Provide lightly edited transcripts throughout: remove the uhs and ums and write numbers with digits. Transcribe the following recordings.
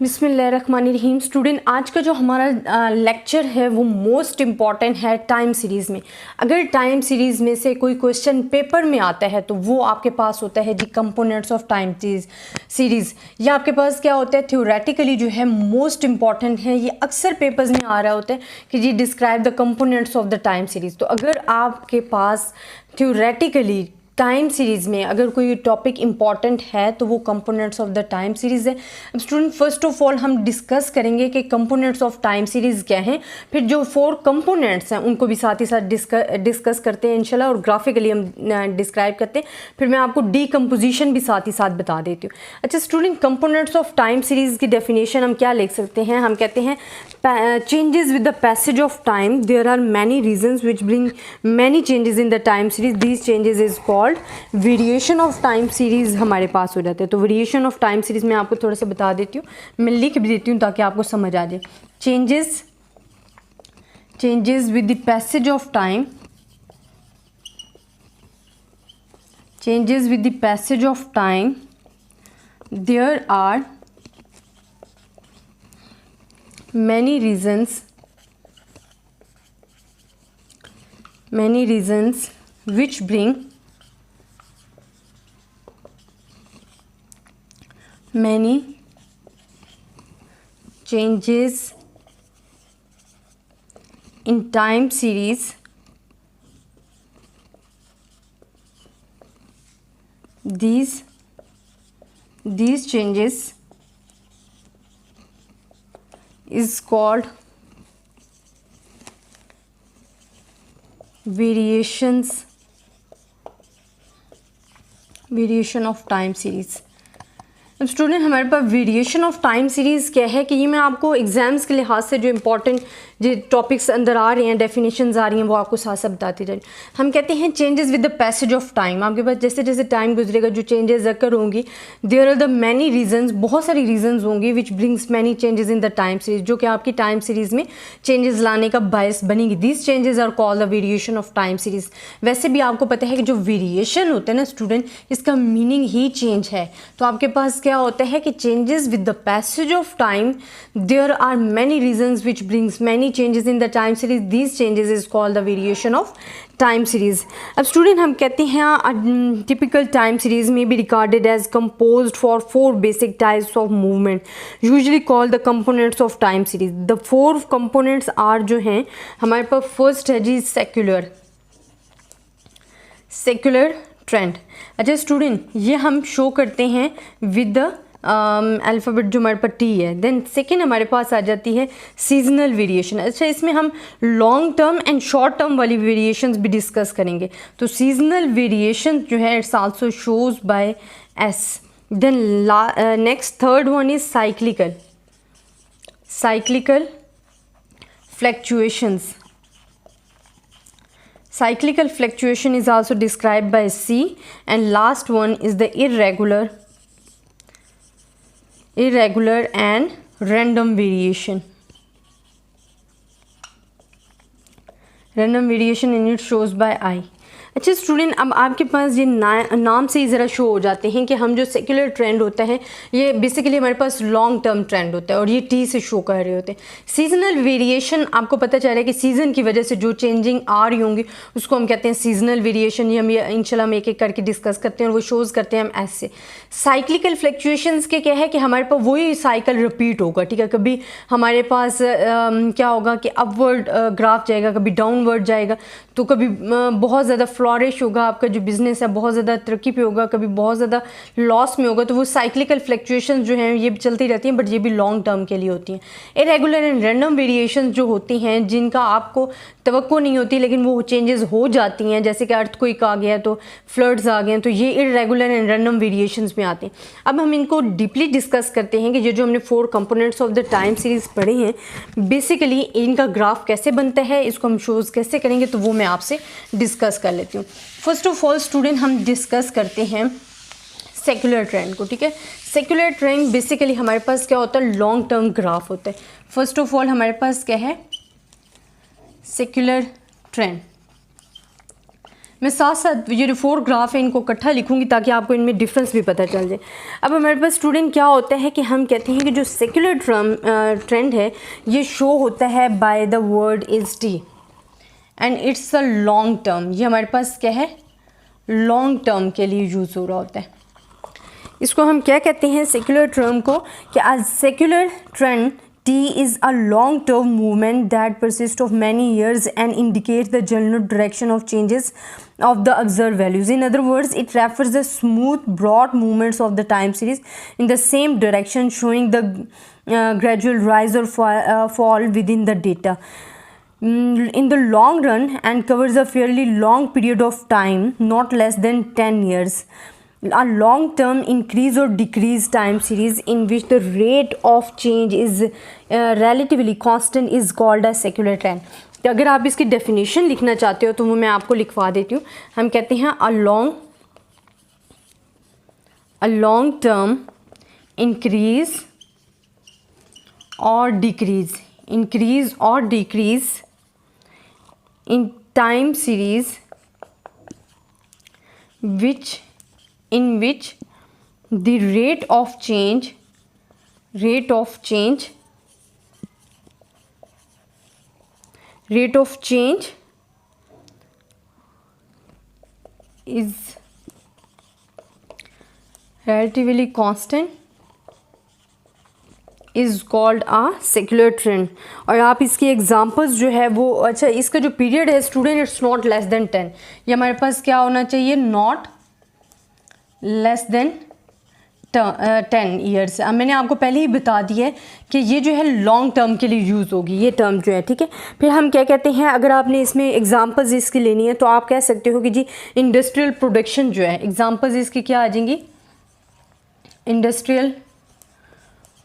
बिस्मिल्लाहिर्रहमानिर्रहीम। स्टूडेंट, आज का जो हमारा लेक्चर है वो मोस्ट इम्पॉर्टेंट है टाइम सीरीज़ में। अगर टाइम सीरीज़ में से कोई क्वेश्चन पेपर में आता है तो वो आपके पास होता है जी कंपोनेंट्स ऑफ टाइम सीरीज़। या आपके पास क्या होता है, थ्योरेटिकली जो है मोस्ट इम्पॉर्टेंट है, ये अक्सर पेपर्स में आ रहा होता है कि जी describe the components of the time series. तो अगर आपके पास थ्योरेटिकली टाइम सीरीज़ में अगर कोई टॉपिक इम्पॉर्टेंट है तो वो components of the time series है। अब स्टूडेंट, फर्स्ट ऑफ ऑल हम डिस्कस करेंगे कि कंपोनेंट्स ऑफ टाइम सीरीज़ क्या हैं, फिर जो 4 कंपोनेंट्स हैं उनको भी साथ ही साथ डिस्कस करते हैं इंशाल्लाह, और ग्राफिकली हम डिस्क्राइब करते हैं। फिर मैं आपको डीकम्पोजिशन भी साथ ही साथ बता देती हूँ। अच्छा student, components of time series की डेफिनेशन हम क्या लिख सकते हैं? हम कहते हैं changes with the passage of time, there are many reasons which bring many changes in the time series. These changes is called variation of time series हमारे पास हो जाते हैं। तो variation of time series मैं आपको थोड़ा सा बता देती हूँ, मैं लिख भी देती हूँ ताकि आपको समझ आ जाए। changes with the passage of time, changes with the passage of time, there are many reasons which bring many changes in time series. These changes is called variation of time series। अब student, हमारे पास variation of time series क्या है कि ये मैं आपको exams के लिहाज से जो इंपॉर्टेंट जो टॉपिक्स अंदर आ रहे हैं, डेफिनेशंस आ रही हैं, वो आपको साथ साथ बताती जाए। हम कहते हैं changes with the passage of time. आपके पास जैसे जैसे टाइम गुजरेगा जो चेंजेस अकर होंगी, there are the many reasons, बहुत सारी रीजंस होंगी which brings many changes in the time series, जो कि आपकी टाइम सीरीज़ में चेंजेस लाने का बायस बनेगी। These changes are called the variation of time series. वैसे भी आपको पता है कि जो वेरिएशन होता है ना स्टूडेंट, इसका मीनिंग ही चेंज है। तो आपके पास क्या होता है कि changes with the passage of time, there are many reasons which brings many changes in the time series. These changes is called the variation of time series. अब स्टूडेंट, हम कहते हैं टिपिकल टाइम सीरीज में be recorded as composed for 4 basic types of movement, usually called the components of time series. The 4 components are जो हैं हमारे पास, first है जी सेक्युलर ट्रेंड। अच्छा स्टूडेंट, ये हम शो करते हैं विद द अल्फ़ाबेट जो हमारे पास टी है। देन सेकेंड हमारे पास आ जाती है सीजनल वेरिएशन। अच्छा, इसमें हम long term and short term वाली वेरिएशंस भी डिस्कस करेंगे। तो सीजनल वेरिएशन जो है it's also shows by S. Then next third one is cyclical fluctuations. Cyclical fluctuation is also described by C, and last one is the irregular and random variation. Random variation in it shows by I. अच्छा student, अब आपके पास ये नाम से ही ज़रा show हो जाते हैं कि हम जो सेक्युलर ट्रेंड होता है ये बेसिकली हमारे पास लॉन्ग टर्म ट्रेंड होता है, और ये टी से शो कर रहे होते हैं। सीजनल वेरिएशन, आपको पता चल रहा है कि सीज़न की वजह से जो चेंजिंग आ रही होंगी उसको हम कहते हैं सीजनल वेरिएशन। ये हम इंशाल्लाह हम एक एक करके डिस्कस करते हैं और वो शोज़ करते हैं हम ऐसे। साइक्लिकल फ्लक्चुएशंस के क्या है कि हमारे पास वही साइकिल रिपीट होगा, ठीक है। कभी हमारे पास क्या होगा कि अपवर्ड ग्राफ जाएगा, कभी डाउनवर्ड जाएगा, तो कभी बहुत ज़्यादा फ्लॉरिश होगा, आपका जो बिज़नेस है बहुत ज़्यादा तरक्की पे होगा, कभी बहुत ज़्यादा लॉस में होगा। तो वो साइक्लिकल फ्लक्चुएशंस जो हैं ये चलती रहती हैं, बट ये भी लॉन्ग टर्म के लिए होती हैं। इरेगुलर एंड रैंडम वेरिएशंस जो होती हैं जिनका आपको तवक्को नहीं होती लेकिन वो चेंजेस हो जाती हैं, जैसे कि अर्थक्वेक आ गया तो फ्लड्स आ गए, तो ये इरेगुलर एंड रैंडम वेरिएशंस में आते हैं। अब हम इनको डीपली डिस्कस करते हैं कि ये जो हमने 4 components of the time series पढ़े हैं, बेसिकली इनका ग्राफ कैसे बनता है, इसको हम शोज़ कैसे करेंगे, तो वो मैं आपसे डिस्कस कर लेती हूँ। फर्स्ट ऑफ ऑल स्टूडेंट, हम डिस्कस करते हैं सेक्युलर ट्रेंड को, ठीक है। सेक्युलर ट्रेंड बेसिकली हमारे पास क्या होता है, लॉन्ग टर्म ग्राफ होता है। फर्स्ट ऑफ ऑल हमारे पास क्या है, सेक्युलर ट्रेंड। मैं साथ साथ ये जो 4 ग्राफ है इनको इकट्ठा लिखूंगी ताकि आपको इनमें डिफरेंस भी पता चल जाए। अब हमारे पास स्टूडेंट क्या होता है कि हम कहते हैं कि जो सेक्युलर ट्रेंड है ये शो होता है by the word is T and it's a long term. ये हमारे पास क्या है, लॉन्ग टर्म के लिए यूज़ हो रहा होता है। इसको हम क्या कहते हैं सेक्युलर टर्म को, कि आज secular trend T is a long-term movement that persists of many years and indicates the general direction of changes of the observed values. In other words, it refers the smooth, broad movements of the time series in the same direction, showing the gradual rise or fall within the data. In the long run and covers a fairly long period of time, not less than 10 years. A long-term increase or decrease time series in which the rate of change is relatively constant is called a secular trend. तो अगर आप इसकी definition लिखना चाहते हो तो वो मैं आपको लिखवा देती हूँ। हम कहते हैं a long term increase or decrease in time series in which the rate of change is relatively constant is called a secular trend। और आप इसकी एग्जांपल्स जो है वो, अच्छा इसका जो पीरियड है student, it's not less than 10। ये हमारे पास क्या होना चाहिए, नॉट लेस देन 10 ईयर्स। अब मैंने आपको पहले ही बता दिया है कि ये जो है लॉन्ग टर्म के लिए यूज़ होगी ये टर्म जो है, ठीक है। फिर हम क्या कहते हैं, अगर आपने इसमें एग्जांपल्स इसकी लेनी है तो आप कह सकते हो कि जी इंडस्ट्रियल प्रोडक्शन जो है, एग्जांपल्स इसकी क्या आ जाएंगी, इंडस्ट्रियल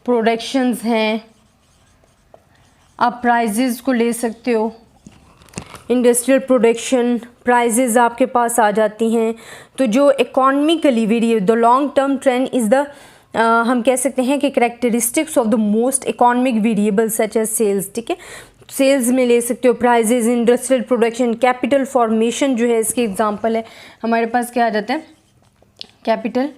प्रोडक्शंस हैं। आप प्राइजेज़ को ले सकते हो, इंडस्ट्रियल प्रोडक्शन प्राइजेज़ आपके पास आ जाती हैं। तो जो economically variable, the long term trend is the हम कह सकते हैं कि characteristics of the most economic variable such as sales, ठीक है। सेल्स में ले सकते हो prices, industrial production, capital formation जो है इसकी एग्जांपल है। हमारे पास क्या आ जाता है, कैपिटल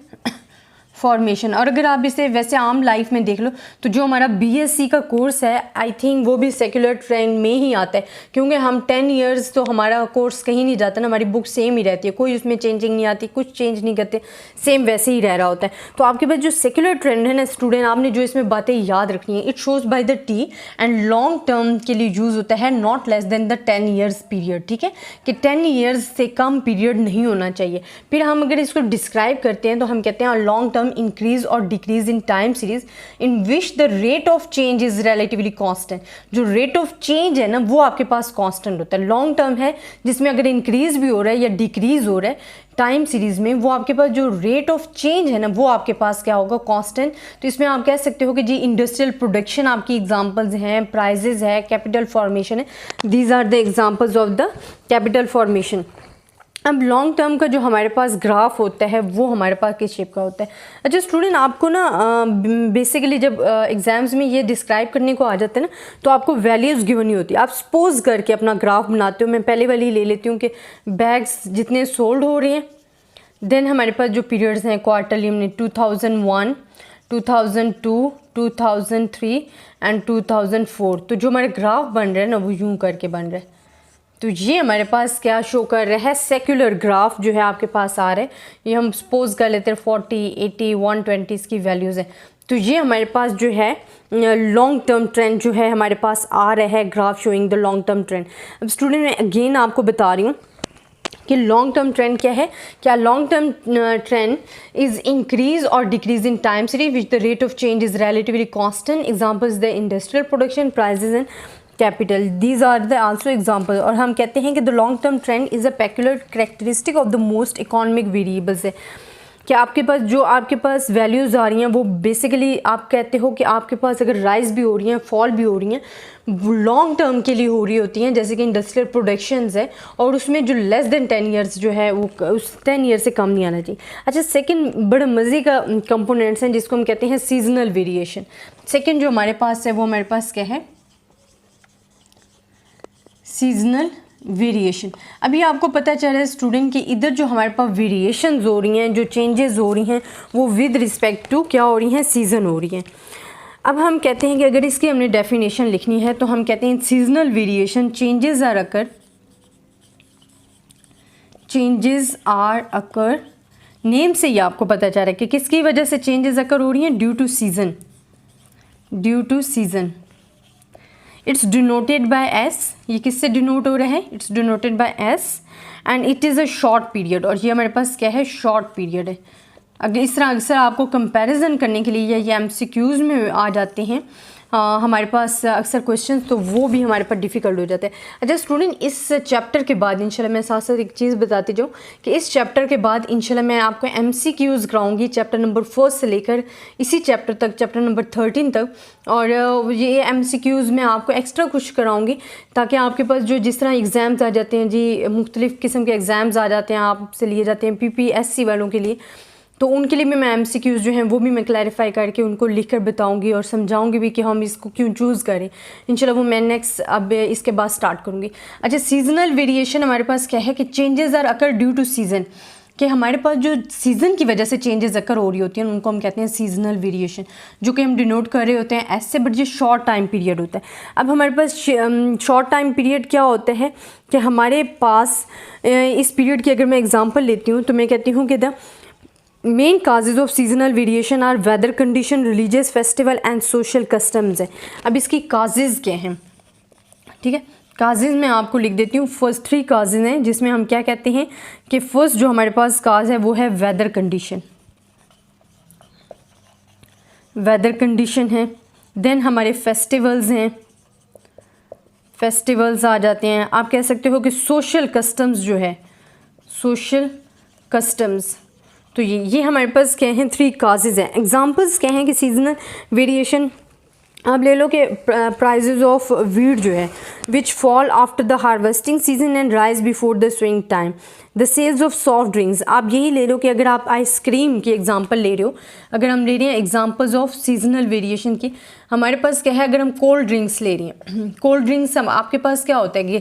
फॉर्मेशन। और अगर आप इसे वैसे आम लाइफ में देख लो तो जो हमारा बीएससी का कोर्स है आई थिंक वो भी सेक्युलर ट्रेंड में ही आता है, क्योंकि हम 10 इयर्स तो हमारा कोर्स कहीं नहीं जाता ना, हमारी बुक सेम ही रहती है, कोई उसमें चेंजिंग नहीं आती, कुछ चेंज नहीं करते, सेम वैसे ही रह रहा होता है। तो आपके पास जो सेक्युलर ट्रेंड है ना स्टूडेंट, आपने जो इसमें बातें याद रखनी है, it shows by the T and long term के लिए यूज़ होता है, not less than the 10 years period, ठीक है, कि 10 ईयर्स से कम पीरियड नहीं होना चाहिए। फिर हम अगर इसको डिस्क्राइब करते हैं तो हम कहते हैं लॉन्ग टर्म इंक्रीज और decrease in time series in which the rate of change is relatively constant. जो रेट ऑफ चेंज है ना वो आपके पास कांस्टेंट होता है। लॉन्ग टर्म है जिसमें अगर इंक्रीज भी हो रहा है या डिक्रीज हो रहा है टाइम सीरीज में, वो आपके पास जो रेट ऑफ चेंज है ना वो आपके पास क्या होगा, कांस्टेंट। तो इसमें आप कह सकते हो कि जी इंडस्ट्रियल प्रोडक्शन आपकी एग्जांपल्स हैं, प्राइजेज है, कैपिटल फॉर्मेशन है, these are the examples of the capital formation. अब लॉन्ग टर्म का जो हमारे पास ग्राफ होता है वो हमारे पास किस शेप का होता है। अच्छा स्टूडेंट, आपको ना बेसिकली जब एग्जाम्स में ये डिस्क्राइब करने को आ जाता है ना तो आपको वैल्यूज़ गिवन नहीं होती, आप सपोज करके अपना ग्राफ बनाते हो। मैं पहले वाली ले लेती हूँ कि बैग्स जितने सोल्ड हो रहे हैं, देन हमारे पास जो पीरियड्स हैं क्वार्टरली हमने 2001, 2002, 2003 एंड 2004। तो जो हमारे ग्राफ बन रहे हैं ना वो यूँ करके बन रहे हैं। तो ये हमारे पास क्या शो कर रहा है, सेक्युलर ग्राफ जो है आपके पास आ रहा है। ये हम सपोज कर लेते हैं 40, 80, 120 की वैल्यूज़ हैं। तो ये हमारे पास जो है लॉन्ग टर्म ट्रेंड जो है हमारे पास आ रहा है, graph showing the long term trend. अब स्टूडेंट मैं अगेन आपको बता रही हूँ कि लॉन्ग टर्म ट्रेंड क्या है, क्या long term trend is increase और decrease in time series which the rate of change is relatively constant. Examples the industrial production, prices and capital, these are the also example. और हम कहते हैं कि the long term trend is a peculiar characteristic of the most economic variables है। कि आपके पास जो आपके पास वैल्यूज़ आ रही हैं वो बेसिकली आप कहते हो कि आपके पास अगर राइज भी हो रही हैं, फॉल भी हो रही हैं, लॉन्ग टर्म के लिए हो रही होती हैं, जैसे कि इंडस्ट्रियल प्रोडक्शंस है और उसमें जो लेस देन 10 ईयर्स जो है वो उस 10 ईयर से कम नहीं आना चाहिए। अच्छा सेकंड बड़ा मज़े का कंपोनेंट्स हैं जिसको हम कहते हैं सीजनल वेरिएशन। सेकंड जो हमारे पास है वो हमारे पास क्या है, सीजनल वेरिएशन। अभी आपको पता चल रहा है स्टूडेंट कि इधर जो हमारे पास वेरिएशंस हो रही हैं, जो चेंजेस हो रही हैं, वो विद रिस्पेक्ट टू क्या हो रही हैं, सीज़न हो रही हैं। अब हम कहते हैं कि अगर इसकी हमने डेफिनेशन लिखनी है तो हम कहते हैं seasonal variation changes are occur, name से ही आपको पता चल रहा है कि किसकी वजह से चेंजेस अकर हो रही हैं, due to season. It's denoted by S, ये किससे डिनोट हो रहा है, it's denoted by S and it is a short period, और ये हमारे पास क्या है, शॉर्ट पीरियड है। अगर इस तरह अक्सर आपको कंपैरिजन करने के लिए या ये एमसीक्यूज़ में आ जाते हैं हमारे पास अक्सर क्वेश्चंस, तो वो भी हमारे पास डिफ़िकल्ट हो जाते हैं। अच्छा स्टूडेंट, इस चैप्टर के बाद इंशाल्लाह मैं साथ साथ एक चीज़ बताती जाऊँ कि इस चैप्टर के बाद इंशाल्लाह मैं आपको एमसीक्यूज़ कराऊंगी चैप्टर नंबर 4 से लेकर इसी चैप्टर तक, चैप्टर नंबर 13 तक। और ये एमसीक्यूज़ में आपको एक्स्ट्रा कुछ कराऊंगी ताकि आपके पास जो जिस तरह एग्ज़ाम्स आ जाते हैं जी, मुख्तलिफ़ किस्म के एग्ज़ाम्स आ जाते हैं, आपसे लिए जाते हैं PPSC वालों के लिए, तो उनके लिए भी मैं एमसीक्यूज़ जो हैं वो भी मैं क्लैरिफाई करके उनको लिख कर बताऊँगी और समझाऊँगी भी कि हम इसको क्यों चूज़ करें। इंशाल्लाह वो मैं नेक्स्ट अब इसके बाद स्टार्ट करूँगी। अच्छा, सीजनल वेरिएशन हमारे पास क्या है कि changes are occur due to season, कि हमारे पास जो सीज़न की वजह से चेंजेस अकर हो रही होती हैं उनको हम कहते हैं सीजनल वेरिएशन, जो कि हम डिनोट कर रहे होते हैं ऐसे, बट ये शॉर्ट टाइम पीरियड होता है। अब हमारे पास शॉर्ट टाइम पीरियड क्या होता है कि हमारे पास इस पीरियड की अगर मैं एग्जांपल लेती हूँ तो मैं कहती हूँ कि the main causes of seasonal variation are weather condition, religious festival and social customs है। अब इसकी काजेज क्या हैं, ठीक है, काजेज मैं आपको लिख देती हूँ। फर्स्ट 3 काजेज हैं जिसमें हम क्या कहते हैं कि फर्स्ट जो हमारे पास काज है वो है वेदर कंडीशन, वेदर कंडीशन है। देन हमारे फेस्टिवल्स हैं, फेस्टिवल्स आ जाते हैं। आप कह सकते हो कि सोशल कस्टम्स जो है, सोशल कस्टम्स, तो ये हमारे पास क्या हैं, 3 काजेज हैं। एग्जांपल्स क्या हैं कि सीजनल वेरिएशन आप ले लो कि प्राइजेज ऑफ वीट जो है which fall after the harvesting season and rise before the swing time, the sales of soft drinks. आप यही ले लो कि अगर आप आइसक्रीम की एग्जांपल ले रहे हो, अगर हम ले रहे हैं एग्जांपल्स ऑफ सीजनल वेरिएशन की, हमारे पास क्या है, अगर हम कोल्ड ड्रिंक्स ले रही हैं, कोल्ड ड्रिंक्स हम आपके पास क्या होता है कि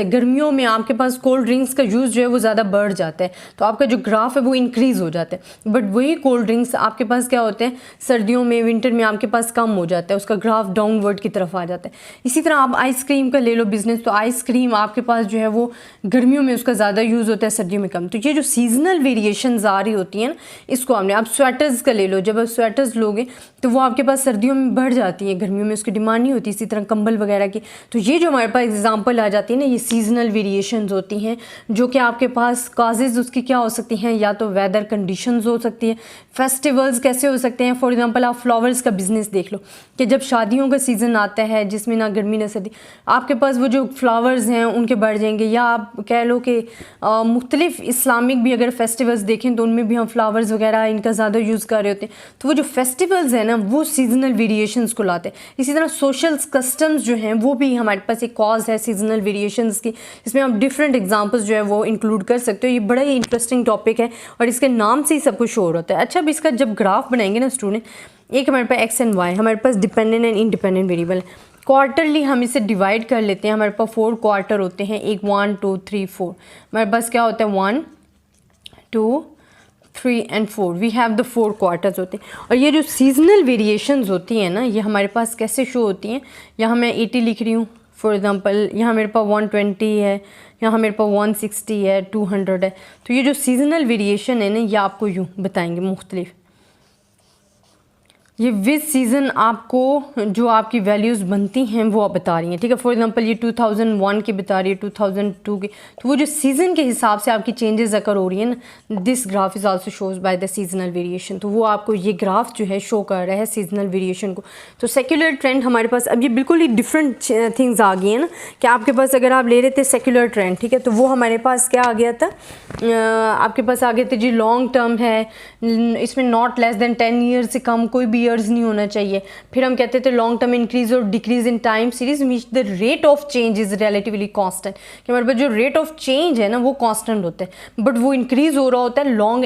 गर्मियों में आपके पास कोल्ड ड्रिंक्स का यूज़ जो है वो ज़्यादा बढ़ जाता है, तो आपका जो ग्राफ है वो इंक्रीज़ हो जाता है। बट वही कोल्ड ड्रिंक्स आपके पास क्या होते हैं, सर्दियों में, विंटर में आपके पास कम हो जाता है, उसका ग्राफ डाउनवर्ड की तरफ आ जाता है। इसी तरह आप आइसक्रीम का ले लो बिजनेस, तो आइसक्रीम आपके पास जो है वो गर्मियों में उसका ज़्यादा यूज़ होता है, सर्दियों में कम। तो ये जो सीजनल वेरिएशंस आ रही होती हैं ना, इसको हमने, आप स्वेटर्स का ले लो, जब आप स्वेटर्स लोगे तो वो आपके पास सर्दियों में बढ़ जाती है, गर्मियों में उसकी डिमांड नहीं होती। इसी तरह कंबल वगैरह की, तो ये जो हमारे पास एग्जांपल आ जाती है ना, ये सीजनल वेरिएशंस होती हैं, जो कि आपके पास काजेज उसकी क्या हो सकती हैं, या तो वेदर कंडीशंस हो सकती है। फेस्टिवल्स कैसे हो सकते हैं, फॉर एग्जांपल आप फ्लावर्स का बिजनेस देख लो कि जब शादियों का सीज़न आता है जिसमें ना गर्मी ना सर्दी, आपके पास वो जो फ्लावर्स हैं उनके बढ़ जाएंगे। या आप कह लो कि मुख्तलिफ इस्लामिक भी अगर फेस्टिवल्स देखें तो उनमें भी हम फ्लावर्स वगैरह इनका ज़्यादा यूज़ कर रहे होते हैं, तो वो जो फेस्टिवल्स हैं ना वो सीजनल वेरिएशंस को लाते हैं। इसी तरह सोशल कस्टम्स जो हैं वो भी हमारे पास एक कॉज है सीजनल वेरिएशंस की, इसमें आप डिफरेंट एग्जांपल्स जो है वो इंक्लूड कर सकते हो। ये बड़ा ही इंटरेस्टिंग टॉपिक है और इसके नाम से ही सब कुछ शोर होता है। अच्छा, अब इसका जब ग्राफ बनाएंगे ना स्टूडेंट, एक हमारे पास एक्स एंड वाई, हमारे पास डिपेंडेंट एंड इंडिपेंडेंट वेरिएबल है। क्वार्टरली हम इसे डिवाइड कर लेते हैं, हमारे पास 4 क्वार्टर होते हैं, एक 1 2 3 4, हमारे पास क्या होता है 1 2 3 and 4, we have the 4 quarters होते हैं। और ये जो सीजनल वेरिएशंस होती हैं ना, ये हमारे पास कैसे शो होती हैं, यहाँ मैं 80 लिख रही हूँ फॉर एग्जांपल, यहाँ मेरे पास 120 है, यहाँ मेरे पास 160 है, 200 है। तो ये जो सीजनल वेरिएशन है ना, ये आपको यूँ बताएंगे मुख्तलिफ, ये विद सीज़न आपको जो आपकी वैल्यूज़ बनती हैं वो आप बता रही हैं, ठीक है। फॉर एग्जांपल ये 2001 की बता रही है, 2002 की, तो वो जो सीज़न के हिसाब से आपकी चेंजेस अकर हो रही है ना, this graph is also shows by the seasonal variation, तो वो आपको ये ग्राफ जो है शो कर रहा है सीजनल वेरिएशन को। तो सेक्युलर ट्रेंड हमारे पास अब ये बिल्कुल ही डिफरेंट थिंग्स आ गई हैं ना, कि आपके पास अगर आप ले रहे थे सेक्युलर ट्रेंड, ठीक है, तो वो हमारे पास क्या आ गया था, आपके पास आ गए थे जी लॉन्ग टर्म है, इसमें नॉट लेस देन 10 ईयर से कम कोई भी ईयर्स नहीं होना चाहिए। फिर हम कहते थे लॉन्ग टर्म इंक्रीज और डिक्रीज इन टाइम सीरीज मीच the rate of change is relatively constant, कि हमारे पास जो रेट ऑफ चेंज है ना वो कांस्टेंट होता है, बट वो इंक्रीज हो रहा होता है लॉन्ग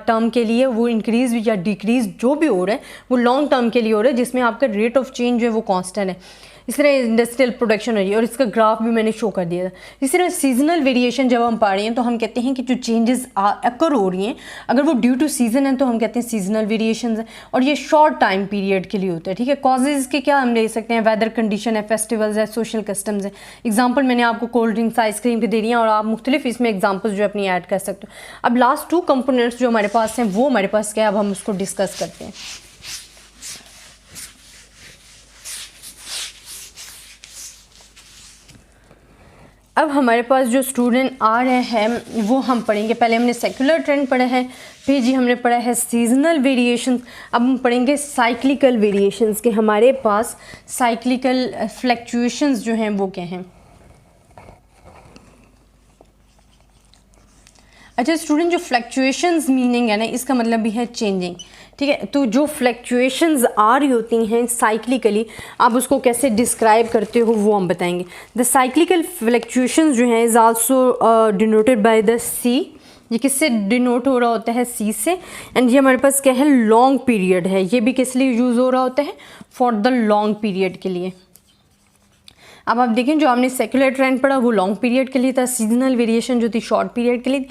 टर्म के लिए, वो इंक्रीज या डिक्रीज जो भी हो रहा है वो लॉन्ग टर्म के लिए हो रहा है, जिसमें आपका रेट ऑफ चेंज जो है वो कांस्टेंट है। इस तरह इंडस्ट्रियल प्रोडक्शन हो रही है, और इसका ग्राफ भी मैंने शो कर दिया था। इसी तरह सीजनल वेरिएशन जब हम पा रहे हैं तो हम कहते हैं कि जो चेंजेस अकर हो रही हैं अगर वो ड्यू टू सीजन है तो हम कहते हैं सीजनल वेरिएशंस है, और ये शॉर्ट टाइम पीरियड के लिए होता है, ठीक है। कॉजेज़ के क्या हम ले सकते हैं, वेदर कंडीशन है, फेस्टिवल्स है, सोशल कस्टम्स है। एग्जाम्पल मैंने आपको कोल्ड ड्रिंक्स आइसक्रीम के दे रही हैं, और आप मुख्तलिफ इसमें एग्जाम्पल्स जो अपनी ऐड कर सकते हो। अब लास्ट 2 कंपोनेंट्स जो हमारे पास हैं वो हमारे पास क्या है, अब हम उसको डिस्कस करते हैं। अब हमारे पास जो स्टूडेंट आ रहे हैं वो हम पढ़ेंगे, पहले हमने सेक्युलर ट्रेंड पढ़ा है, फिर जी हमने पढ़ा है सीजनल वेरिएशंस, अब हम पढ़ेंगे साइक्लिकल वेरिएशंस के हमारे पास साइक्लिकल फ्लक्चुएशंस जो हैं वो क्या हैं। अच्छा स्टूडेंट, जो फ्लक्चुएशंस मीनिंग है ना इसका मतलब भी है चेंजिंग, ठीक है। तो जो फ्लक्चुएशंस आ रही होती हैं साइक्लिकली, आप उसको कैसे डिस्क्राइब करते हो वो हम बताएंगे। द साइक्लिकल फ्लक्चुएशंस जो हैं is also denoted by the C, ये किससे डिनोट हो रहा होता है, सी से। एंड ये हमारे पास क्या है, लॉन्ग पीरियड है, ये भी किस लिए यूज़ हो रहा होता है, फॉर द लॉन्ग पीरियड के लिए। अब आप देखें जो हमने सेक्युलर ट्रेंड पढ़ा वो लॉन्ग पीरियड के लिए था, सीजनल वेरिएशन जो थी शॉर्ट पीरियड के लिए,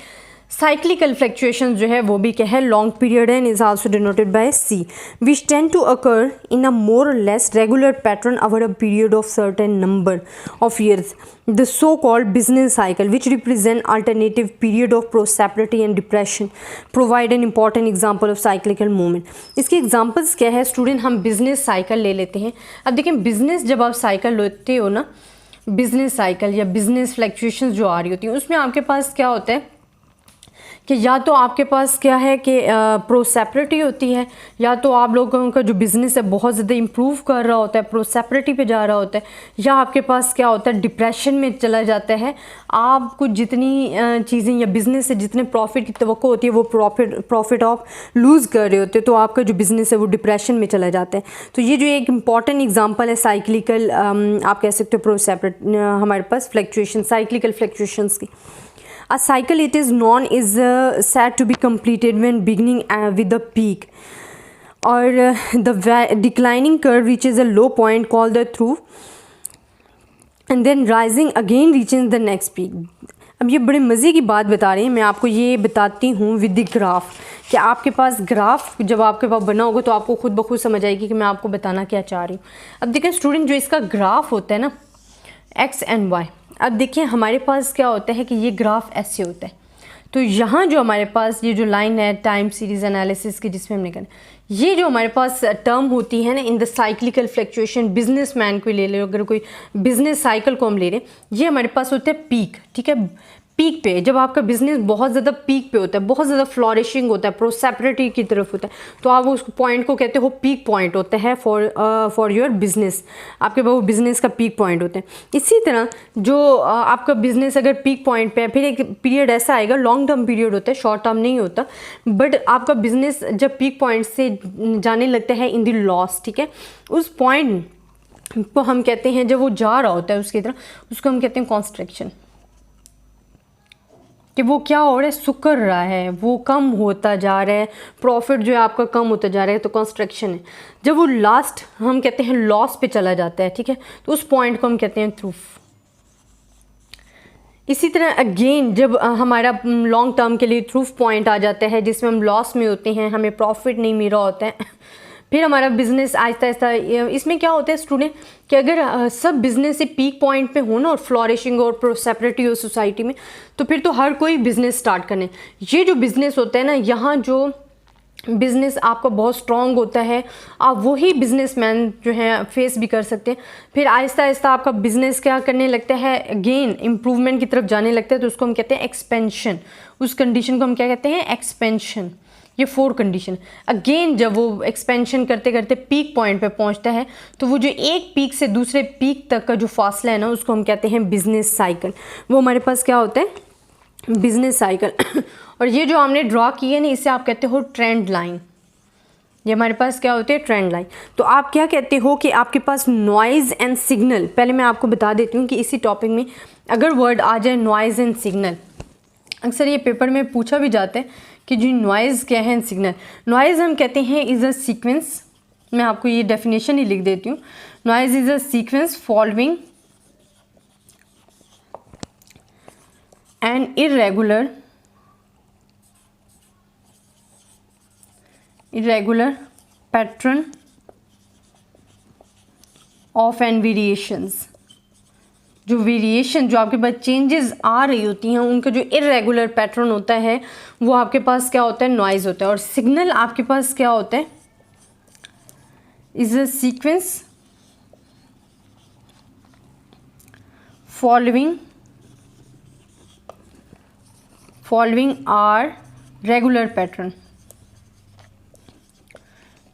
साइक्लिकल फ्लक्चुएशन जो है वो भी क्या है, लॉन्ग पीरियड है, and is also denoted by C, which tend to occur in a more or less regular pattern over a period of certain number of years, the so called business cycle which represent alternative period of prosperity and depression provide an important example of cyclical movement. इसके examples क्या है student, हम business cycle ले लेते हैं। अब देखें business जब आप साइकिल लेते हो ना, बिजनेस साइकिल या बिजनेस फ्लक्चुएशंस जो आ रही होती हैं उसमें आपके पास क्या होता है कि या तो आपके पास क्या है कि प्रोस्पेरिटी होती है, या तो आप लोगों का जो बिज़नेस है बहुत ज़्यादा इम्प्रूव कर रहा होता है, प्रोस्पेरिटी पे जा रहा होता है, या आपके पास क्या होता है डिप्रेशन में चला जाता है। आपको जितनी चीज़ें या बिज़नेस से जितने प्रॉफिट की तवक्को होती है वो प्रॉफिट आप लूज़ कर रहे होते, तो आपका जो बिज़नेस है वो डिप्रेशन में चला जाता है। तो ये जो एक इम्पॉर्टेंट एग्जाम्पल है साइक्लिकल, आप कह सकते हो प्रोस्पेरिटी, हमारे पास फ्लक्चुएशन, साइक्लिकल फ्लक्चुएशंस की। A cycle, it is known, is said to be completed when beginning with the peak, or the declining curve reaches a low point called the trough, and then rising again reaching the next peak. अब ये बड़े मज़े की बात बता रही हैं, मैं आपको ये बताती हूँ विद द ग्राफ, कि आपके पास ग्राफ जब आपके पास बना होगा तो आपको खुद ब खुद समझ आएगी कि मैं आपको बताना क्या चाह रही हूँ। अब देखें स्टूडेंट, जो इसका ग्राफ होता है ना एक्स एंड वाई, अब देखिए हमारे पास क्या होता है कि ये ग्राफ ऐसे होता है, तो यहाँ जो हमारे पास ये जो लाइन है टाइम सीरीज एनालिसिस की जिसमें हमने करना, ये जो हमारे पास टर्म होती है ना in the cyclical fluctuation, businessman को ले लो, अगर कोई बिजनेस साइकिल को हम ले रहे हैं, ये हमारे पास होता है पीक, ठीक है। पीक पे जब आपका बिजनेस बहुत ज़्यादा पीक पे होता है, बहुत ज़्यादा फ्लॉरिशिंग होता है, प्रोस्पेरिटी की तरफ होता है, तो आप उस पॉइंट को कहते हो पीक पॉइंट होता है फॉर योर बिजनेस, आपके पास वो बिज़नेस का पीक पॉइंट होता है। इसी तरह जो आपका बिजनेस अगर पीक पॉइंट पे है, फिर एक पीरियड ऐसा आएगा, लॉन्ग टर्म पीरियड होता है, शॉर्ट टर्म नहीं होता, बट आपका बिजनेस जब पीक पॉइंट से जाने लगता है इन द लॉस, ठीक है, उस पॉइंट को हम कहते हैं, जब वो जा रहा होता है उसकी तरफ, उसको हम कहते हैं कॉन्स्ट्रक्शन, कि वो क्या हो रहा है, सुकर रहा है, वो कम होता जा रहा है, प्रॉफिट जो है आपका कम होता जा रहा है, तो कंस्ट्रक्शन है। जब वो लास्ट हम कहते हैं लॉस पे चला जाता है, ठीक है, तो उस पॉइंट को हम कहते हैं ट्रूफ। इसी तरह अगेन जब हमारा लॉन्ग टर्म के लिए ट्रूफ पॉइंट आ जाता है जिसमें हम लॉस में होते हैं, हमें प्रॉफिट नहीं मिल रहा होता है, फिर हमारा बिज़नेस आहिस्ता आहिस्ता, इसमें क्या होता है स्टूडेंट कि अगर सब बिज़नेस से पीक पॉइंट पे हो ना और फ्लॉरिशिंग और प्रोस्पेरिटी हो सोसाइटी में, तो फिर तो हर कोई बिज़नेस स्टार्ट करने। ये जो बिज़नेस होता है ना, यहाँ जो बिज़नेस आपका बहुत स्ट्रॉन्ग होता है, आप वही बिजनेसमैन जो है फेस भी कर सकते हैं। फिर आहिस्ता आहिस्ता आपका बिज़नेस क्या करने लगता है, अगेन इम्प्रूवमेंट की तरफ जाने लगता है, तो उसको हम कहते हैं एक्सपेंशन। उस कंडीशन को हम क्या कहते हैं, एक्सपेंशन। ये 4 कंडीशन। अगेन जब वो एक्सपेंशन करते करते पीक पॉइंट पे पहुंचता है, तो वो जो एक पीक से दूसरे पीक तक का जो फासला है ना, उसको हम कहते हैं बिजनेस साइकिल। वो हमारे पास क्या होता है, बिजनेस साइकिल। और ये जो हमने ड्रॉ की है ना, इसे आप कहते हो ट्रेंड लाइन, ये हमारे पास क्या होती है, ट्रेंड लाइन। तो आप क्या कहते हो कि आपके पास नॉइज़ एंड सिग्नल, पहले मैं आपको बता देती हूँ कि इसी टॉपिक में अगर वर्ड आ जाए नॉइज़ एंड सिग्नल, अक्सर ये पेपर में पूछा भी जाता है कि जी नॉइज़ क्या है एंड सिग्नल। नॉइज़ हम कहते हैं इज़ अ सीक्वेंस, मैं आपको ये डेफिनेशन ही लिख देती हूँ। Noise is a sequence following an irregular pattern of and variations। जो वेरिएशन, जो आपके पास चेंजेस आ रही होती हैं, उनका जो इरेगुलर पैटर्न होता है वो आपके पास क्या होता है, नॉइज़ होता है। और सिग्नल आपके पास क्या होता है, is a sequence following irregular pattern.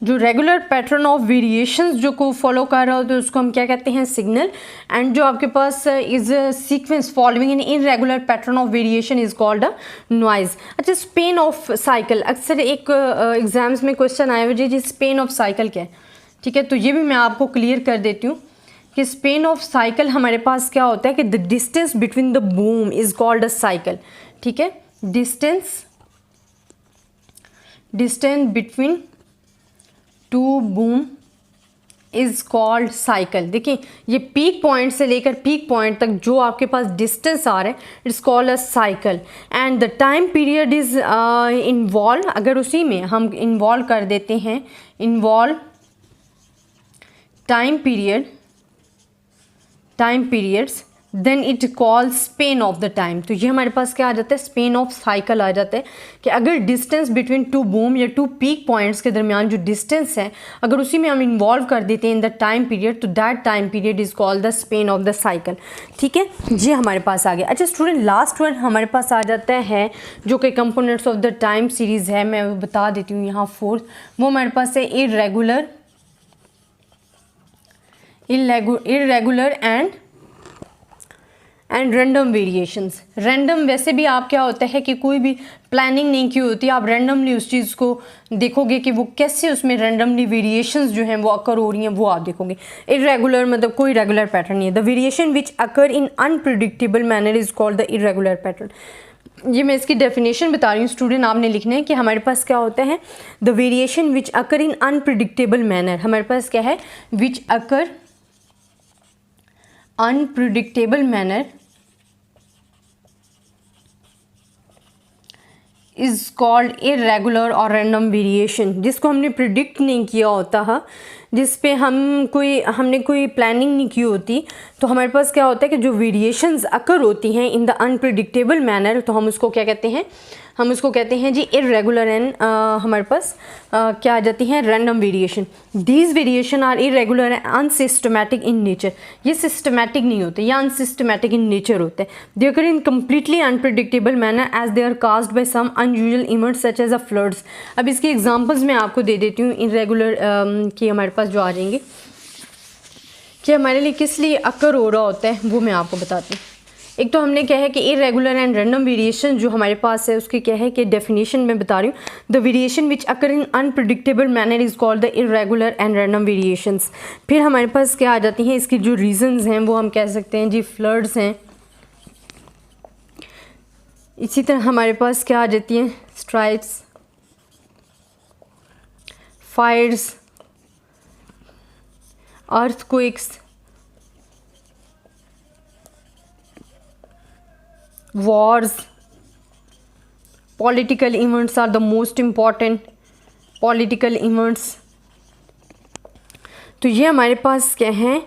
जो रेगुलर पैटर्न ऑफ वेरिएशंस जो को फॉलो कर रहा होता है उसको हम क्या कहते हैं, सिग्नल। एंड जो आपके पास is sequence following in irregular pattern of variation is called a noise. अच्छा, स्पेन ऑफ साइकिल, अक्सर एक एग्जाम्स में क्वेश्चन आए हुए जी स्पेन ऑफ साइकिल क्या है, ठीक है। तो ये भी मैं आपको क्लियर कर देती हूँ कि स्पेन ऑफ साइकिल हमारे पास क्या होता है कि the distance between the boom is called a cycle, ठीक है। Distance between two boom is called cycle. देखिए ये पीक पॉइंट से लेकर पीक पॉइंट तक जो आपके पास डिस्टेंस आ रहा है it's called a cycle. And the time period is involve, अगर उसी में हम इन्वॉल्व कर देते हैं, involve time periods then it call span of the time. तो ये हमारे पास क्या आ जाता है, स्पेन ऑफ साइकिल आ जाता है कि अगर डिस्टेंस बिटवीन टू बूम या टू पीक पॉइंट्स के दरमियान जो डिस्टेंस है अगर उसी में हम इन्वॉल्व कर देते हैं इन द टाइम पीरियड, तो that time period is called the Spain of the cycle, ठीक है। ये हमारे पास आ गया। अच्छा स्टूडेंट, लास्ट वन हमारे पास आ जाता है जो कि components of the time series है, मैं वो बता देती हूँ यहाँ फोर्थ, वो हमारे पास है irregular and random variations. Random वैसे भी आप क्या होता है कि कोई भी प्लानिंग नहीं की होती, आप रैंडमली उस चीज़ को देखोगे कि वो कैसे उसमें रैंडमली वेरिएशंस जो हैं वो अकर हो रही हैं, वो आप देखोगे। इरेगुलर मतलब कोई रेगुलर पैटर्न नहीं है। The variation which occur in unpredictable manner is called the irregular pattern. ये मैं इसकी डेफिनेशन बता रही हूँ स्टूडेंट, आपने लिखना है कि हमारे पास क्या होता है, the variation which occur in unpredictable manner, हमारे पास क्या है, which occur unpredictable manner is called irregular or random variation. जिसको हमने प्रिडिक्ट नहीं किया होता है, जिस पे हमने कोई प्लानिंग नहीं की होती, तो हमारे पास क्या होता है कि जो वेरिएशंस अकर होती हैं इन द अनप्रिडिक्टेबल मैनर, तो हम उसको क्या कहते हैं, हम उसको कहते हैं जी इरेगुलर एंड हमारे पास क्या आ जाती हैं, random variation. These variation are irregular and unsystematic in nature. ये सिस्टमैटिक नहीं होते, ये अनसिस्टमैटिक इन नेचर होते हैं। They occur in completely unpredictable manner as they are caused by some unusual events such as a floods. अब इसकी examples मैं आपको दे देती हूँ इरेगुलर की हमारे पास जो आ जाएंगे कि हमारे लिए किस लिए अकर हो रहा होता है, वो मैं आपको बताती हूँ। एक तो हमने क्या है कि इरेगुलर एंड रैंडम वेरिएशन जो हमारे पास है उसकी क्या है कि डेफिनेशन में बता रही हूँ, the variation which occur in unpredictable manner is called the irregular and random variations. फिर हमारे पास क्या आ जाती हैं, इसकी जो रीजंस हैं वो हम कह सकते हैं जी फ्लड्स हैं। इसी तरह हमारे पास क्या आ जाती हैं, strikes, fires, earthquakes, wars, political events are the most important political events। तो ये हमारे पास क्या हैं,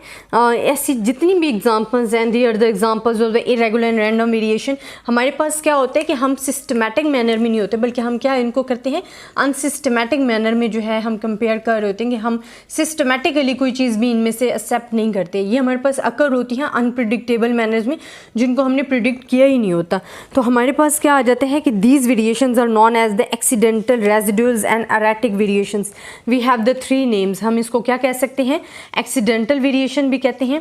ऐसी जितनी भी एग्जांपल्स हैं, these are the examples of the irregular and random variation. हमारे पास क्या होता है कि हम सिस्टमैटिक मैनर में नहीं होते, बल्कि हम क्या इनको करते हैं, अनसिस्टमैटिक मैनर में जो है हम कंपेयर कर रहे होते हैं कि हम सिस्टमैटिकली कोई चीज़ भी इनमें से एक्सेप्ट नहीं करते। ये हमारे पास अकर होती हैं अनप्रिडिक्टेबल मैनर्स में, जिनको हमने प्रिडिक्ट किया ही नहीं होता। तो हमारे पास क्या आ जाता है कि these variations are known as the accidental, residuals and erratic variations. We have the three names. हम इसको क्या कह सकते हैं, एक्सीडेंटल वेरिएशन भी कहते हैं,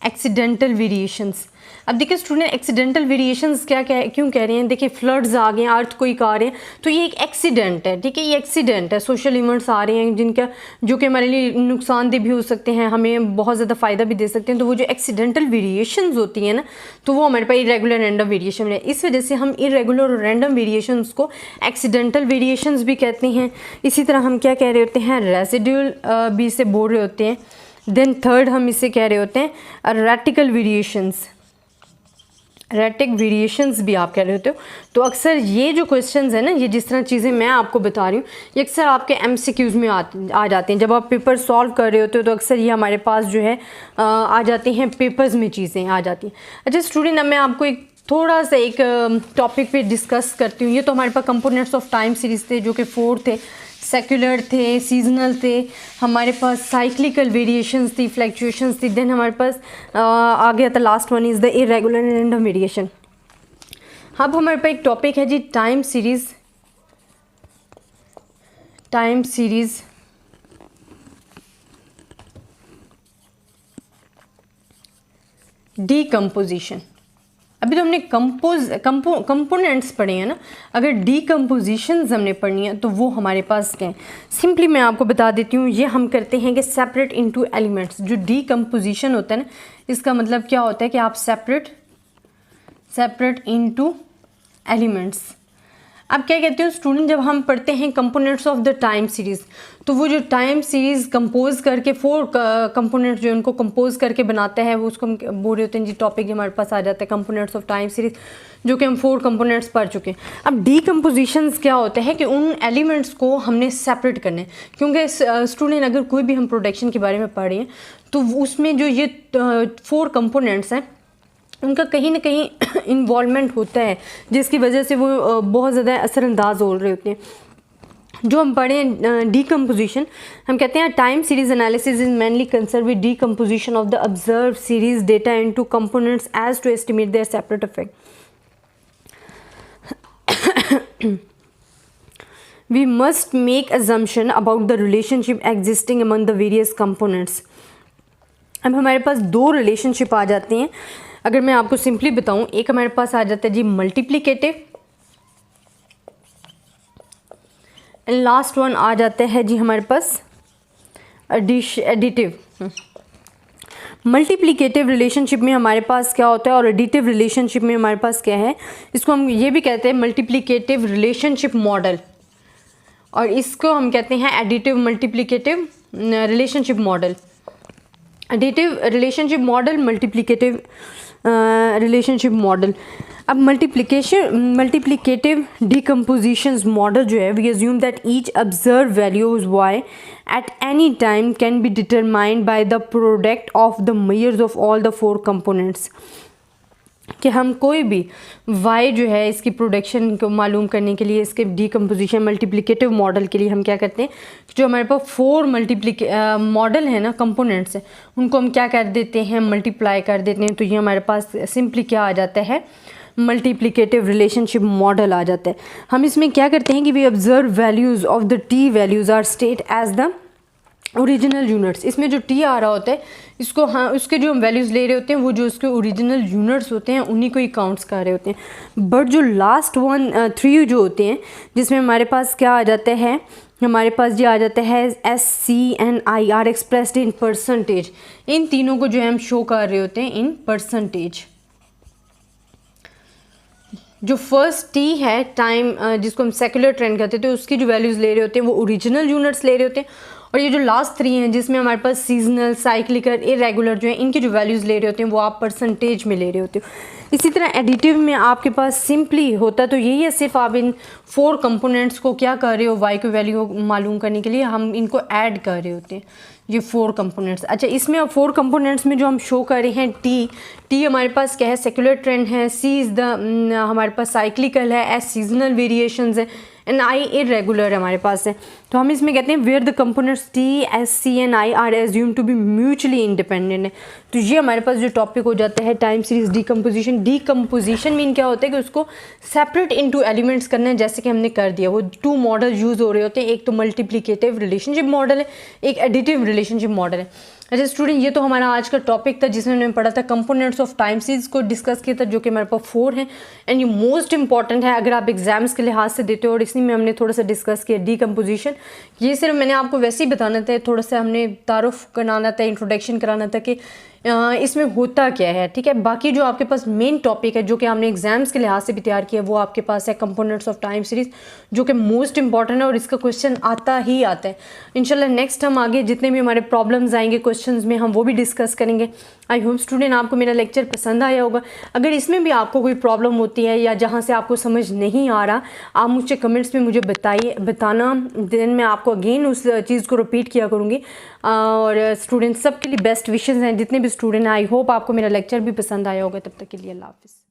एक्सीडेंटल वेरिएशंस। अब देखिए स्टूडेंट, एक्सीडेंटल वेरिएशंस क्या क्यों कह रहे हैं? देखिए फ्लड्स आ गए, अर्थक्वेक आ रहे हैं, तो ये एक एक्सीडेंट है, ठीक है, ये एक्सीडेंट है। सोशल इवेंट्स आ रहे हैं जिनका जो कि हमारे लिए नुकसानदेह भी हो सकते हैं, हमें बहुत ज़्यादा फ़ायदा भी दे सकते हैं। तो वो जो एक्सीडेंटल वेरिएशंस होती हैं ना, तो वो हमारे पास इरेगुलर रैंडम वेरिएशन है। इस वजह से हम इरेगुलर और रैंडम वेरिएशंस को एक्सीडेंटल वेरिएशंस भी कहते हैं। इसी तरह हम क्या कह रहे होते हैं? रेसिड्यूल भी इसे बोल रहे होते हैं। देन थर्ड हम इसे कह रहे होते हैं रैटिकल वेरिएशंस, रैटिक वेरिएशंस भी आप कह रहे होते हो। तो अक्सर ये जो क्वेश्चंस है ना, ये जिस तरह चीज़ें मैं आपको बता रही हूँ, ये अक्सर आपके एमसीक्यूज़ में आ जाते हैं। जब आप पेपर सॉल्व कर रहे होते हो तो अक्सर ये हमारे पास जो है आ जाती हैं, पेपर्स में चीज़ें आ जाती हैं। अच्छा स्टूडेंट, अब मैं आपको एक थोड़ा सा एक टॉपिक पे डिस्कस करती हूँ। ये तो हमारे पास कंपोनेंट्स ऑफ टाइम सीरीज़ थे, जो कि 4 थे, सेक्युलर थे, सीजनल थे, हमारे पास साइक्लिकल वेरिएशंस थी, फ्लक्चुएशंस थी। देन हमारे पास आ गया था last one is the irregular and random variation. अब हमारे पास एक टॉपिक है जी time series, time series decomposition. अभी तो हमने कंपोनेंट्स पढ़े हैं ना, अगर डीकम्पोजिशंस हमने पढ़नी है तो वो हमारे पास क्या है? सिंपली मैं आपको बता देती हूँ, ये हम करते हैं कि सेपरेट इनटू एलिमेंट्स। जो डीकम्पोजिशन होता है ना, इसका मतलब क्या होता है कि आप सेपरेट इनटू एलिमेंट्स। अब क्या कहते हो स्टूडेंट, जब हम पढ़ते हैं components of the time series, तो वो जो टाइम सीरीज़ कंपोज करके 4 कंपोनेंट्स जो उनको कंपोज करके बनाता है, वो उसको हम बोल रहे होते हैं जी टॉपिक हमारे पास आ जाता है कंपोनेंट्स ऑफ टाइम सीरीज़, जो कि हम 4 कंपोनेंट्स पढ़ चुके हैं। अब डीकम्पोजिशंस क्या होता है कि उन एलिमेंट्स को हमने सेपरेट करना है। क्योंकि स्टूडेंट अगर कोई भी हम प्रोडक्शन के बारे में पढ़ रहे हैं तो उसमें जो ये 4 कंपोनेंट्स हैं उनका कहीं ना कहीं इन्वॉल्वमेंट होता है, जिसकी वजह से वो बहुत ज़्यादा असरअंदाज हो रहे होते हैं। जो हम पढ़ें डीकम्पोजिशन, हम कहते हैं time series analysis is mainly concern with decomposition of the observe series data into components as to estimate their separate effect. We must make assumption about the relationship existing among the various components। अब हमारे पास 2 relationship आ जाते हैं। अगर मैं आपको simply बताऊं, एक हमारे पास आ जाता है जी मल्टीप्लिकेटिव, एंड लास्ट वन आ जाता है जी हमारे पास एडिटिव। मल्टीप्लिकेटिव रिलेशनशिप में हमारे पास क्या होता है और एडिटिव रिलेशनशिप में हमारे पास क्या है, इसको हम ये भी कहते हैं मल्टीप्लिकेटिव रिलेशनशिप मॉडल, और इसको हम कहते हैं additive multiplicative relationship model. Additive relationship model, multiplicative relationship model. अब मल्टीप्लिकेटिव डीकम्पोजिशंस मॉडल जो है, we assume that each observe values Y at any time can be determined by the product of the measures of all the 4 components. कि हम कोई भी y जो है इसकी प्रोडक्शन को मालूम करने के लिए, इसके डीकम्पोजिशन मल्टीप्लिकेटिव मॉडल के लिए हम क्या करते हैं, जो हमारे पास 4 मॉडल है ना, कंपोनेंट्स हैं, उनको हम क्या कर देते हैं, मल्टीप्लाई कर देते हैं। तो ये हमारे पास सिंपली क्या आ जाता है, मल्टीप्लिकेटिव रिलेशनशिप मॉडल आ जाता है। हम इसमें क्या करते हैं कि we observe values of the T values are state as the original units. इसमें जो टी आ रहा होता है, इसको हाँ उसके जो हम वैल्यूज़ ले रहे होते हैं वो जो उसके ओरिजिनल यूनिट्स होते हैं उन्हीं को ही काउंट्स कर रहे होते हैं। बट जो लास्ट 3 जो होते हैं, जिसमें हमारे पास क्या आ जाता है, हमारे पास ये आ जाता है SC and I are expressed in percentage. इन तीनों को जो है हम शो कर रहे होते हैं इन परसेंटेज। जो फर्स्ट टी है टाइम, जिसको हम सेक्युलर ट्रेंड कहते थे, उसकी जो वैल्यूज़ ले रहे होते हैं वो ओरिजिनल यूनिट्स ले रहे होते हैं। और ये जो लास्ट 3 हैं, जिसमें हमारे पास सीजनल, साइक्लिकल, इरेगुलर जो है, इनकी जो वैल्यूज़ ले रहे होते हैं वो आप परसेंटेज में ले रहे होते हो। इसी तरह एडिटिव में आपके पास सिंपली होता तो यही है, सिर्फ आप इन 4 कंपोनेंट्स को क्या कर रहे हो, y की वैल्यू मालूम करने के लिए हम इनको ऐड कर रहे होते हैं, ये 4 कंपोनेंट्स। अच्छा, इसमें अब 4 कंपोनेंट्स में जो हम शो कर रहे हैं, टी हमारे पास क्या है, सेक्युलर ट्रेंड है, सी इज़ द हमारे पास साइक्लिकल है, एस सीजनल वेरिएशंस है, एंड आई इरेगुलर हमारे पास है। तो हम इसमें कहते हैं where the components T, S, C and I are assume to be mutually independent है। तो ये हमारे पास जो टॉपिक हो जाता है time series decomposition. Decomposition mean क्या होता है कि उसको सेपरेट इनटू एलिमेंट्स करना है, जैसे कि हमने कर दिया। वो 2 मॉडल यूज़ हो रहे होते हैं, एक तो मल्टीप्लिकेटिव रिलेशनशिप मॉडल है, एक एडिटिव रिलेशनशिप मॉडल है। अच्छा स्टूडेंट, ये तो हमारा आज का टॉपिक था जिसमें हमने पढ़ा था कंपोनेंट्स ऑफ टाइम सीरीज को डिस्कस किया था, जो कि हमारे पास 4 हैं एंड ये मोस्ट इंपॉर्टेंट है अगर आप एग्जाम्स के लिहाज से देते हो। और इसी में हमने थोड़ा सा डिस्कस किया डीकम्पोजिशन। ये सिर्फ मैंने आपको वैसे ही बताना था, थोड़ा सा हमने तारुफ कराना था, इंट्रोडक्शन कराना था कि इसमें होता क्या है, ठीक है। बाकी जो आपके पास मेन टॉपिक है जो कि हमने एग्जाम्स के लिहाज से भी तैयार किया, वो आपके पास है कंपोनेंट्स ऑफ टाइम सीरीज, जो कि मोस्ट इंपॉर्टेंट है और इसका क्वेश्चन आता ही आता है। इंशाल्लाह नेक्स्ट हम आगे जितने भी हमारे प्रॉब्लम्स आएंगे क्वेश्चंस में, हम वो भी डिस्कस करेंगे। आई होप स्टूडेंट आपको मेरा लेक्चर पसंद आया होगा। अगर इसमें भी आपको कोई प्रॉब्लम होती है या जहाँ से आपको समझ नहीं आ रहा, आप मुझे कमेंट्स में मुझे बताना, देन मैं आपको अगेन उस चीज़ को रिपीट किया करूँगी। और स्टूडेंट्स सबके लिए बेस्ट विशेज़ हैं जितने भी स्टूडेंट हैं। आई होप आपको मेरा लेक्चर भी पसंद आया होगा। तब तक के लिए अल्लाह हाफ़िज़।